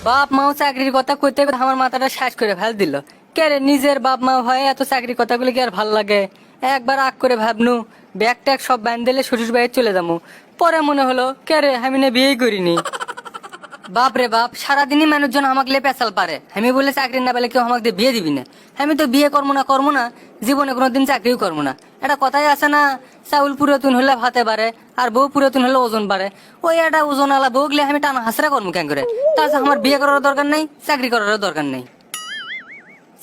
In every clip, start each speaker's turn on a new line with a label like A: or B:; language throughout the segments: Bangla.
A: বাপ মাও চাকরির কথা কইতে কইতে আমার মাথাটা শেষ করে ফেল দিল। কে রে, নিজের বাপ মা হয় এত চাকরির কথাগুলো কি আর ভাল লাগে? একবার আগ করে ভাবনু ব্যাগ ট্যাগ সব বান্ধ দিলে শ্বশুর বাড়ি চলে যাবো। পরে মনে হলো কে রে, আমি না বিয়েই করিনি। বাপ রে বাপ, সারাদিনই মানুষজন আমাকে লে পেঁচাল পারে, আমি বলে চাকরি না পেলে কেউ আমাকে দিয়ে বিয়ে দিবি না। আমি তো বিয়ে করবো না, জীবনে কোনোদিন চাকরিও করবো না। এটা কথাই আছে না, চাউল পুরাতন হলে ভাতে বাড়ে আর বউ পুরাতন হলে ওজন বাড়ে। ওই একটা ওজন আলা বউ গেলে আমি টানা হাসরা করবো কেন করে? তাছাড়া আমার বিয়ে করার দরকার নেই, চাকরি করারও দরকার নেই।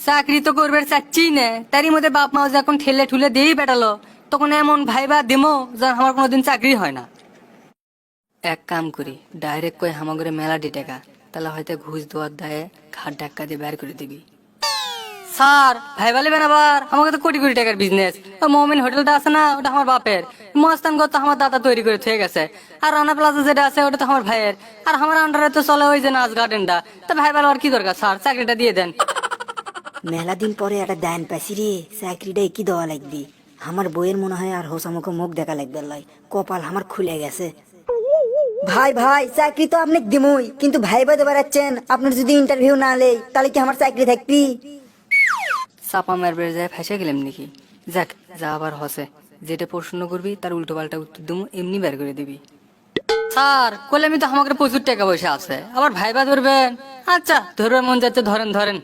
A: চাকরি তো করবে চাচ্ছি না, তারই মধ্যে বাপ মা যখন ঠেলে ঠুলে দিয়েই বেটালো, তখন এমন ভাইবা দিমো যার আমার কোনোদিন চাকরি হয় না। এক কাম করি, ডাইরেক্ট কই হামাগরে মেলাডি টাকা, তাহলে হয়তো ঘুষ দেওয়ার দায়ে ঘাট ধাক্কা দিয়ে বের করে দিবি। স্যার ভাই বলবেন আবার, আমাকে তো কোটি কোটি টাকার বিজনেস। মমিন হোটেলটা আছে না, ওটা আমার বাপের। মস্তান তো আমার দাদা তৈরি করে থেকে গেছে। আর রানা প্লাজা যেটা আছে ওটা তো আমার ভাইয়ের। আর আমার আন্ডারে তো চলে ওই যে নাচ গার্ডেনটা। তা ভাই বলার কি দরকার স্যার, চাকরিটা দিয়ে দেন।
B: মেলা দিন পরে একটা দান পাইছি রে, চাকরিটা কি দেওয়া লাগবি? আমার বইয়ের মনে হয় আর হোসামুখে মুখ দেখা লাগবে লয়, কপাল আমার খুলে গেছে। ভাই ভাই, চাকরি তো আপনি দিমই, কিন্তু ভাই বাদে বেড়াচ্ছেন, আপনার যদি ইন্টারভিউ না লেই তাহলে কি আমার চাকরি থাকবি?
A: চাপা মারবে যায় ফেসে গেলাম নাকি? যাক, যা আবার হসে, যেটা প্রশ্ন করবি তার উল্টো পাল্টা উত্তর দেবো, এমনি বের করে দিবি। স্যার কলে আমি তো আমাকে প্রচুর টাকা পয়সা আছে, আবার ভাইবা ধরবেন? আচ্ছা ধরবার মন যাচ্ছে, ধরেন ধরেন।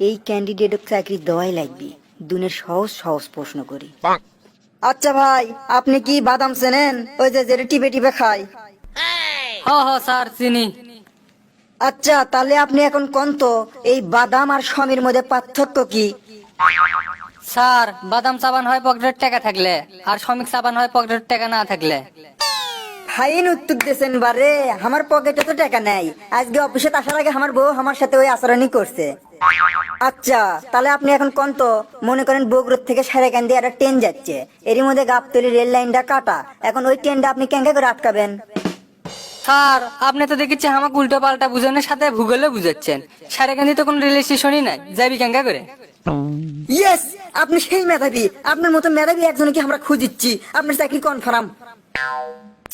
B: এই ক্যান্ডিডেট চাকরি দেওয়াই লাগবে, দুনের সহজ সহজ প্রশ্ন করি। আচ্ছা ভাই, আপনি কি বাদাম চেনেন? ওই যে যেটা টিপে টিপে খায়।
A: হ হ স্যার চিনি।
B: আচ্ছা তাহলে আপনি এখন কোন তো, এই বাদাম আর সমের মধ্যে পার্থক্য কি?
A: স্যার বাদাম সাবান হয় পকেটের টাকা থাকলে, আর শ্রমিক সাবান হয় পকেটের টাকা না থাকলে।
B: ফাইন উত্তর দিয়েছেন বারে, আমার পকেটে তো টাকা নাই, আজকে অফিসে আসার আগে আমার বউ আমার সাথে ওই আচরণই করছে। আচ্ছা তাহলে আপনি এখন কোন তো, মনে করেন বগুড়ার থেকে সারেকান্দি একটা ট্রেন যাচ্ছে, এরই মধ্যে গাবতলী রেল লাইনটা কাটা, এখন ওই ট্রেনটা আপনি কেঙ্কা করে আটকাবেন?
A: স্যার আপনি তো দেখেছি আমাকে উল্টো পাল্টা বুঝানোর সাথে ভূগোলে বুঝাচ্ছেন। সারেকান্দি তো কোনো রেল স্টেশনই নাই, যাবি কেঙ্কা করে?
B: ইয়েস, আপনি সেই মেধাবী, আপনার মতো মেধাবী একজনকে আমরা খুঁজিচ্ছি, আপনার চাকরি কনফার্ম।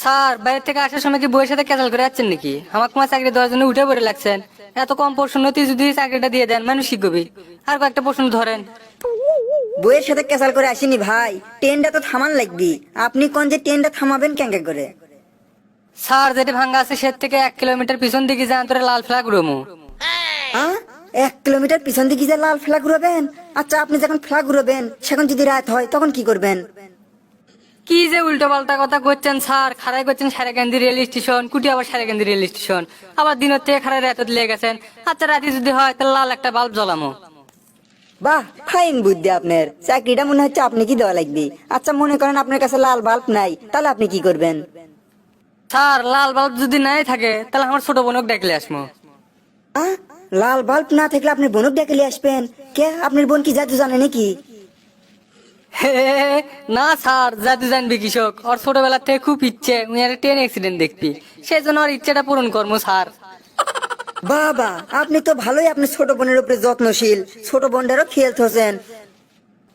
A: স্যার বাইরে থেকে আসার সময় কি বইয়ের সাথে ক্যাচাল করে যাচ্ছেন নাকি? আমাকে মা চাকরি দেওয়ার জন্য উঠে পড়ে লাগছেন। এত কম প্রশ্নতে যদি চাকরিটা দিয়ে দেন মানুষ শিখবি। আর কয়েকটা প্রশ্ন ধরেন।
B: বইয়ের সাথে ক্যাসাল করে আসিনি ভাই, ট্রেনটা তো থামান লাগবি, আপনি কোন যে ট্রেনটা থামাবেন কেঙ্কা করে?
A: স্যার যেটা ভাঙ্গা আছে সে থেকে 1 কিলোমিটার পিছন দিকে যান, তোরা লাল ফ্ল্যাগ রুমু।
B: 1 কিলোমিটার পিছন দিকে যে লাল ফ্ল্যাগ উড়াবেন? আচ্ছা আপনি যখন ফ্ল্যাগ উড়াবেন সেখন যদি রাত হয় তখন কি করবেন?
A: কি যে উল্টো পাল্টা কথা করছেন স্যার, খারাই করছেন সারেকান্দি রেল স্টেশন, কুটি আবার সারেকান্দি রেল স্টেশন, আবার দিনের থেকে খারাই রাত লেগে গেছেন। আচ্ছা রাতে যদি হয় তাহলে লাল একটা বাল্ব জ্বলামো।
B: বাহ, ফাইন বুদ্ধি আপনার, চাকরিটা মনে হচ্ছে আপনি কি দেওয়া লাগবে। আচ্ছা মনে করেন আপনার কাছে লাল বাল্ব নাই, তাহলে আপনি কি করবেন?
A: স্যার লাল বাল্ব যদি নাই থাকে তাহলে আমার ছোট বোনকে ডেকে আসবো।
B: লাল বাল্ব না থাকলে আপনি বোনক ডেকে নিয়ে আসবেন? কে, আপনার বোন কি জাদু জানে নাকি?
A: না স্যার, জাদু জানবি কৃষক, ওর ছোটবেলা থেকে খুব ইচ্ছে উনি একটা ট্রেন অ্যাক্সিডেন্ট দেখবি, সেই জন্য ওর ইচ্ছেটা পূরণ করবো স্যার।
B: বাবা, আপনি তো ভালোই আপনার ছোট বোনের উপরে যত্নশীল, ছোট বোনটারও খেয়াল থাকেন।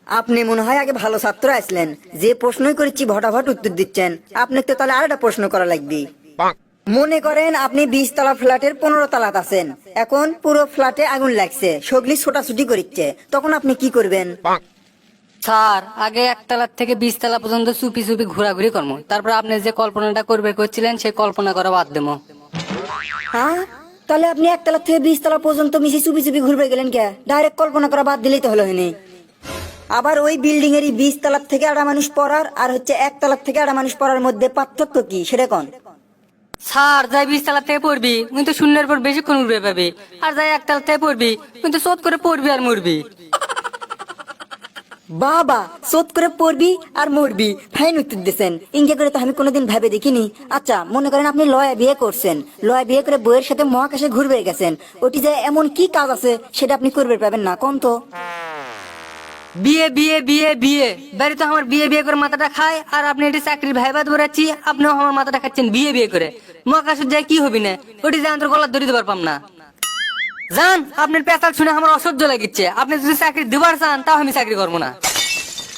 B: আপনি মনে হয় আগে ভালো ছাত্র আসলেন, যে প্রশ্নই করেছি ভটাভট উত্তর দিচ্ছেন। আপনি তো তাহলে আরেকটা প্রশ্ন করা লাগবে। মনে করেন আপনি 20 তলা ফ্ল্যাটের 15 তলাত আছেন, এখন পুরো ফ্ল্যাটে আগুন লাগছে, সগলি ছোটাছুটি করিচ্ছে, তখন আপনি কি করবেন?
A: স্যার আগে 1 তলার থেকে 20 তলা পর্যন্ত চুপি চুপি ঘোরাঘুরি করবো, তারপর আপনি যে কল্পনাটা করবে করছিলেন সেই কল্পনা করা বাদ দেবো।
B: তাহলে আপনি 1 তলা থেকে 20 তলা পর্যন্ত মিশে চুপি চুপি ঘুরবে গেলেন কে? ডাইরেক্ট কল্পনা করা বাদ দিলেই তো হলো হয়নি। আবার ওই বিল্ডিং এরই 20 তলার থেকে একটা মানুষ পড়ার আর হচ্ছে 1 তলার থেকে একটা মানুষ পড়ার মধ্যে পার্থক্য কি সেটা কোন?
A: স্যার যাই 20 তলা থেকে পড়বি কিন্তু শূন্যের পর বেশিক্ষণ উড়বে পাবি, আর যাই 1 তলা থেকে পড়বি কিন্তু চোট করে পড়বি আর মরবি।
B: বাবা, চোট করে পড়বি আর মরবি, ফাইন উত্তর দিয়েছেন, ইঙ্গে করে তো আমি কোনোদিন ভেবে দেখিনি। আচ্ছা মনে করেন আপনি লয়া বিয়ে করছেন, লয়া বিয়ে করে বইয়ের সাথে মহাকাশে ঘুরবে গেছেন, ওটি যে এমন কি কাজ আছে সেটা আপনি করবে পাবেন না কোন তো?
A: বিয়ে বিয়ে বিয়ে বিয়ে, বাড়ি তো আমার বিয়ে বিয়ে করে মাথাটা খায়, আর আপনি এটি চাকরির ভাইবাদ বেড়াচ্ছি, আপনিও আমার মাথাটা খাচ্ছেন বিয়ে বিয়ে করে। মহাকাশে যাই কি হবি না, ওটি যে আন্তর গলা ধরিতে পারপাম না। জান আপনার পেশাল শুনে আমার অসহ্য লাগিচ্ছে, আপনি যদি চাকরি দিবার চান তাও আমি চাকরি করবো না।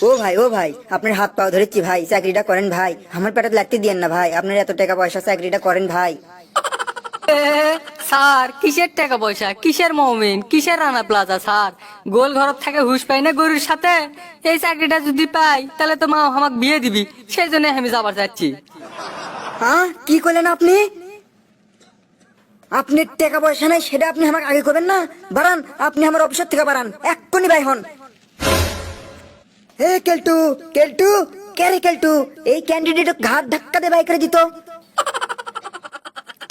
B: ও ভাই, আপনার হাত পাও ধরেছি ভাই, চাকরিটা করেন ভাই, আমার পেটে লাগতে দিয়েন না ভাই, আপনার এত টাকা পয়সা, চাকরিটা করেন ভাই।
A: এ, স্যার কিসের টাকা পয়সা, কিসের মমিন, কিসের রানা প্লাজা স্যার? গোল ঘর থেকে হুশ পাই না গরুর সাথে। এই চাকরিটা যদি পাই তাহলে তো মা আমাকে বিয়ে দিবি, সেই জন্য আমি যাবার চাচ্ছি।
B: হ্যাঁ, কি করলেন আপনি? আপনি টাকা পয়সা নাই সেটা আপনি আমাকে আগে করবেন না। বাড়ান, আপনি আমার অফিসের থেকে বাড়ান, এক্ষুনি বাই হন। হে কেলটু, কেলটু, কে রে কেলটু? এই ক্যান্ডিডেট ঘাট ধাক্কা দিয়ে বাই করে দিত।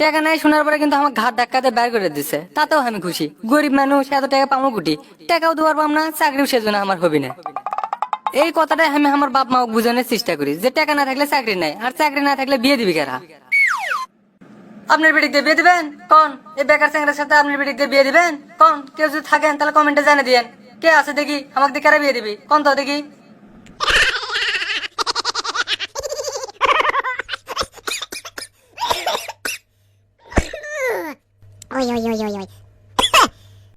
A: টাকা নাই শোনার পরে কিন্তু আমার ঘাট ধাক্কাতে বের করে দিছে, তাতেও আমি খুশি। গরিব মানুষ, এত টাকা পাবো কুটি? টাকাও দেওয়ার পাম না, চাকরিও সেজন্য আমার হবি না। এই কথাটাই আমি আমার বাপ মা বুঝানোর চেষ্টা করি যে টাকা না থাকলে চাকরি নাই, আর চাকরি না থাকলে বিয়ে দিবি কারা? আপনার বেটিকে বিয়ে দিবেন কোন? এই বেকার চ্যাংড়ার সাথে আপনার বেটিকে বিয়ে দিবেন কোন? কেউ যদি থাকেন তাহলে কমেন্টে জানিয়ে দিয়েন। কে আছে দেখি, আমাকে দিয়ে কারা বিয়ে দিবি কোন তো দেখি।
C: Oi, oi, oi, oi, oi.